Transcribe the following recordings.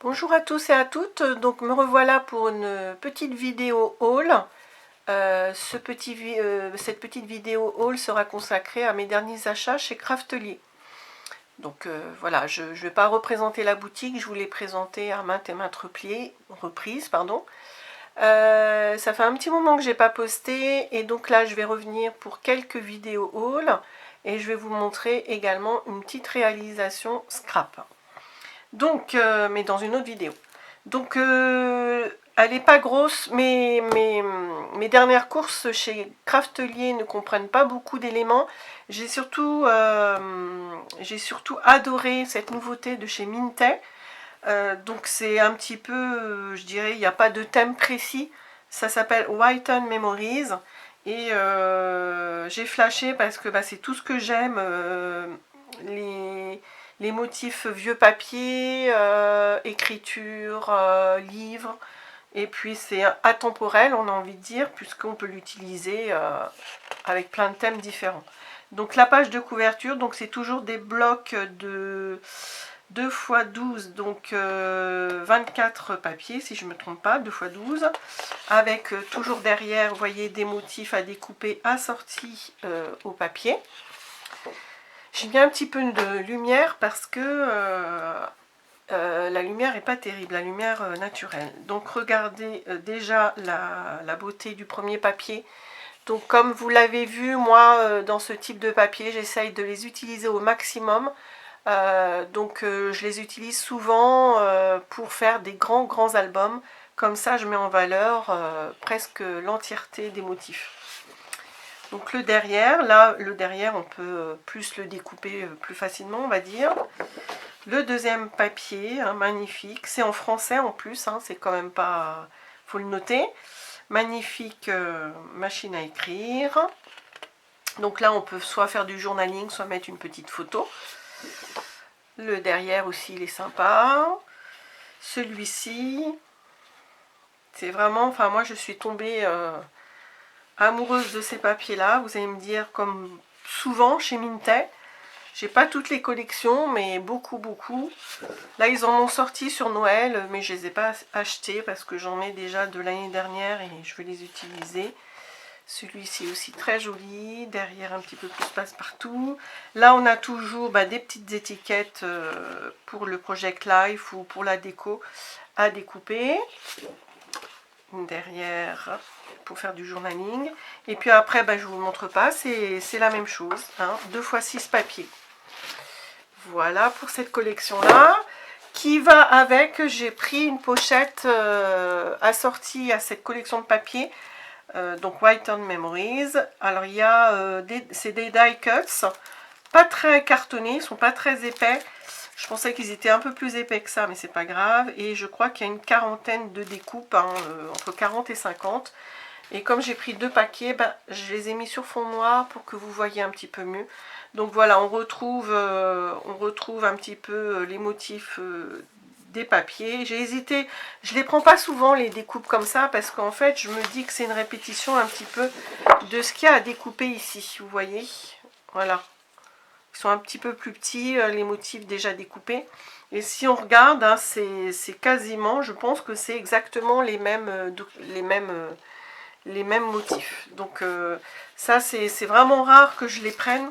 Bonjour à tous et à toutes, donc me revoilà pour une petite vidéo haul. Cette petite vidéo haul sera consacrée à mes derniers achats chez Craftelier. Donc voilà, je ne vais pas représenter la boutique, je vous l'ai présentée à maintes et maintes reprises. Ça fait un petit moment que j'ai pas posté et donc là je vais revenir pour quelques vidéos haul et je vais vous montrer également une petite réalisation scrap. Donc, mais dans une autre vidéo. Donc, elle n'est pas grosse, mais mes dernières courses chez Craftelier ne comprennent pas beaucoup d'éléments. J'ai surtout adoré cette nouveauté de chez Minté. Donc c'est un petit peu, je dirais, il n'y a pas de thème précis. Ça s'appelle Whiten Memories. Et j'ai flashé parce que c'est tout ce que j'aime. Les motifs vieux papier, écriture, livre. Et puis c'est atemporel, on a envie de dire, puisqu'on peut l'utiliser avec plein de thèmes différents. Donc la page de couverture, donc c'est toujours des blocs de 2 x 12, donc 24 papiers, si je ne me trompe pas, 2 x 12, avec toujours derrière, vous voyez, des motifs à découper assortis au papier. J'ai mis un petit peu de lumière parce que la lumière n'est pas terrible, la lumière naturelle. Donc regardez déjà la beauté du premier papier. Donc comme vous l'avez vu, moi dans ce type de papier, j'essaye de les utiliser au maximum. Je les utilise souvent pour faire des grands albums. Comme ça, je mets en valeur presque l'entièreté des motifs. Donc le derrière, là, le derrière, on peut plus le découper plus facilement, on va dire. Le deuxième papier, hein, magnifique. C'est en français en plus, hein, c'est quand même pas... faut le noter. Magnifique machine à écrire. Donc là, on peut soit faire du journaling, soit mettre une petite photo. Le derrière aussi, il est sympa. Celui-ci, c'est vraiment... Enfin, moi, je suis tombée amoureuse de ces papiers-là. Vous allez me dire, comme souvent chez Minté, j'ai pas toutes les collections, mais beaucoup. Là, ils en ont sorti sur Noël, mais je les ai pas achetés parce que j'en ai déjà de l'année dernière et je vais les utiliser. Celui-ci aussi très joli, derrière un petit peu plus passe-partout. Là, on a toujours des petites étiquettes pour le Project Life ou pour la déco à découper. Derrière, pour faire du journaling. Et puis après, je ne vous montre pas, c'est la même chose. Hein, 2 x 6 papiers. Voilà pour cette collection-là. Qui va avec, j'ai pris une pochette assortie à cette collection de papier. Donc Whiten Memories. Alors il y a c'est des die cuts, pas très cartonnés, ils sont pas très épais. Je pensais qu'ils étaient un peu plus épais que ça, mais c'est pas grave. Et je crois qu'il y a une quarantaine de découpes, hein, entre 40 et 50. Et comme j'ai pris 2 paquets, je les ai mis sur fond noir pour que vous voyez un petit peu mieux. Donc voilà, on retrouve un petit peu les motifs des papiers. J'ai hésité, je les prends pas souvent les découpes comme ça parce qu'en fait je me dis que c'est une répétition un petit peu de ce qu'il y a à découper ici, vous voyez, voilà, ils sont un petit peu plus petits les motifs déjà découpés et si on regarde hein, c'est quasiment, je pense que c'est exactement les mêmes motifs, donc ça c'est vraiment rare que je les prenne.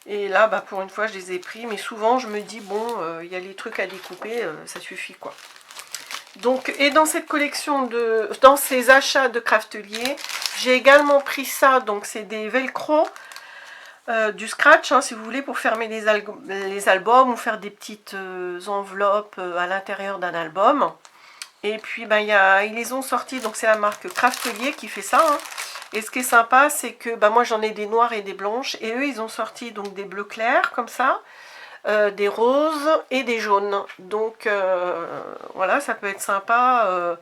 Et là, pour une fois, je les ai pris. Mais souvent, je me dis, bon, il y a les trucs à découper, ça suffit, quoi. Donc, et dans cette collection, dans ces achats de Craftelier, j'ai également pris ça. Donc, c'est des velcro, du scratch, hein, si vous voulez, pour fermer les albums ou faire des petites enveloppes à l'intérieur d'un album. Et puis, ils les ont sortis. Donc, c'est la marque Craftelier qui fait ça, hein. Et ce qui est sympa, c'est que moi j'en ai des noires et des blanches. Et eux, ils ont sorti donc des bleus clairs comme ça, des roses et des jaunes. Donc voilà, ça peut être sympa.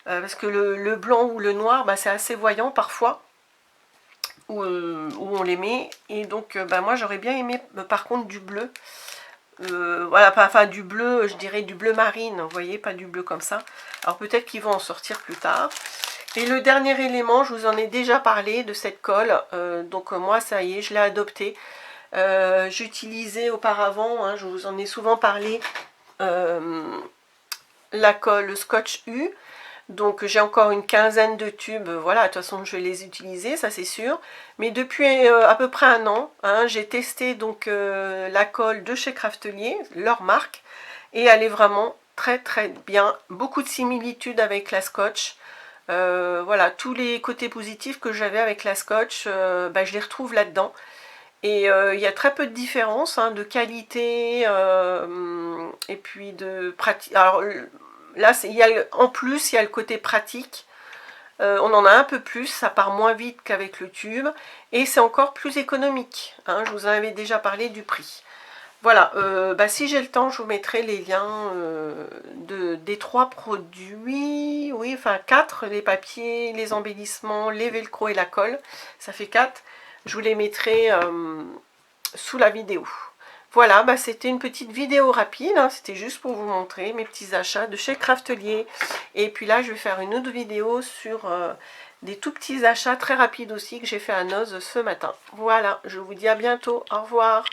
Parce que le blanc ou le noir, c'est assez voyant parfois. Où on les met. Et donc moi j'aurais bien aimé par contre du bleu. Voilà, enfin du bleu, je dirais du bleu marine. Vous voyez, pas du bleu comme ça. Alors peut-être qu'ils vont en sortir plus tard. Et le dernier élément, je vous en ai déjà parlé de cette colle, donc moi ça y est, je l'ai adoptée. J'utilisais auparavant, hein, je vous en ai souvent parlé, la colle, le scotch U. Donc j'ai encore une quinzaine de tubes, voilà, de toute façon je vais les utiliser, ça c'est sûr. Mais depuis à peu près un an, hein, j'ai testé donc la colle de chez Craftelier, leur marque, et elle est vraiment très très bien. Beaucoup de similitudes avec la Scotch. Voilà, tous les côtés positifs que j'avais avec la Scotch, je les retrouve là-dedans. Et il y a très peu de différence, hein, de qualité et puis de pratique. Alors là, en plus, il y a le côté pratique. On en a un peu plus, ça part moins vite qu'avec le tube. Et c'est encore plus économique. Hein, je vous en avais déjà parlé du prix. Voilà, si j'ai le temps, je vous mettrai les liens des 3 produits. Oui, enfin 4, les papiers, les embellissements, les velcro et la colle. Ça fait 4. Je vous les mettrai sous la vidéo. Voilà, c'était une petite vidéo rapide, hein, c'était juste pour vous montrer mes petits achats de chez Craftelier. Et puis là, je vais faire une autre vidéo sur des tout petits achats très rapides aussi que j'ai fait à Noz ce matin. Voilà, je vous dis à bientôt, au revoir.